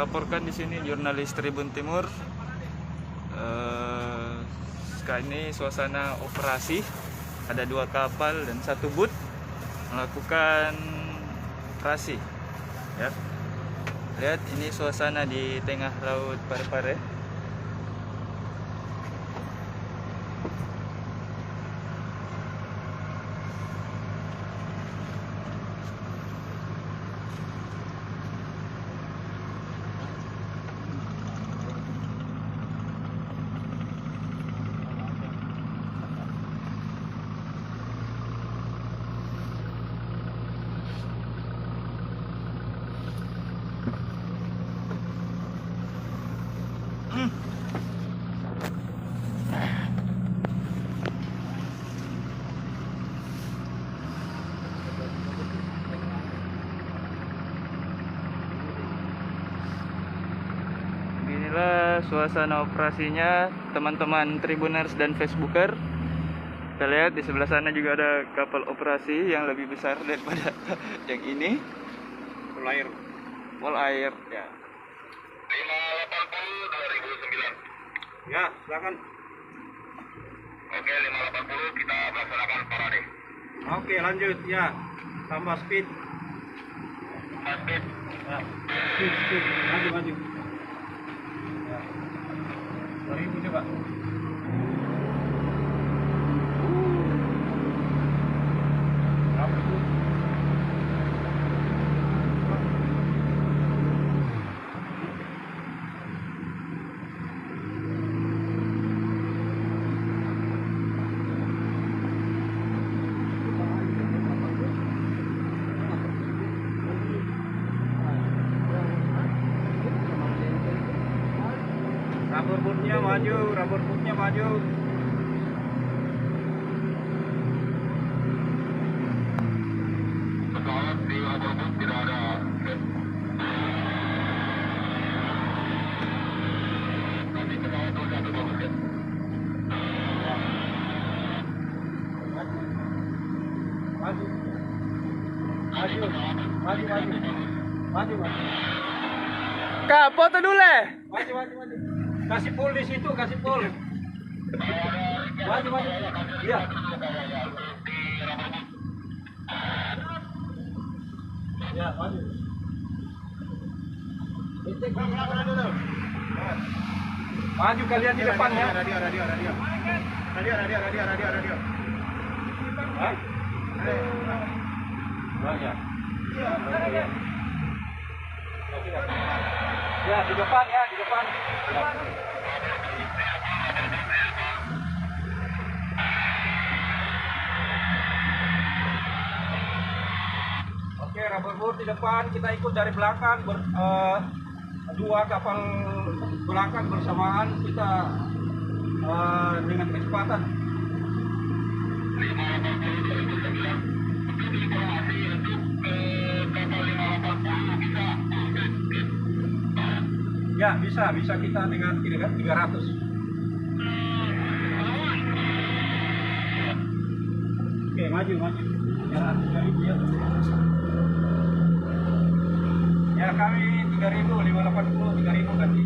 melaporkan di sini jurnalis Tribun Timur. Sekarang ini suasana operasi, ada 2 kapal dan 1 boot melakukan operasi. Ya, lihat ini suasana di tengah laut Parepare. Inilah suasana operasinya teman-teman Tribuners dan Facebooker. Kita lihat di sebelah sana juga ada kapal operasi yang lebih besar daripada yang ini. Pol air ya. 580 2009. Ya, silakan. Oke, 580 kita melaksanakan parade. Oke, lanjut ya. Tambah speed. Speed. Ya. Speed. Maju. Ya. 2000 coba. Rubber bootnya maju. Pesawat di rubber boot tidak ada. Nanti pesawat sudah ada bagus ya. Maju. Kak, foto dulu. Maju. Kasih full di situ, kasih full. Maju. Iya. Ya, maju. Maju kalian di depan ya. Radio. Hah? Ya. Ya, di depan. Ya. Oke, rubber boot di depan, kita ikut dari belakang. 2 kapal belakang bersamaan, kita dengan kecepatan 580 ya, bisa kita dengan 300. Oke, maju. Ya, 3000 ya. Ya, kami 3000, 580, 3000 ganti.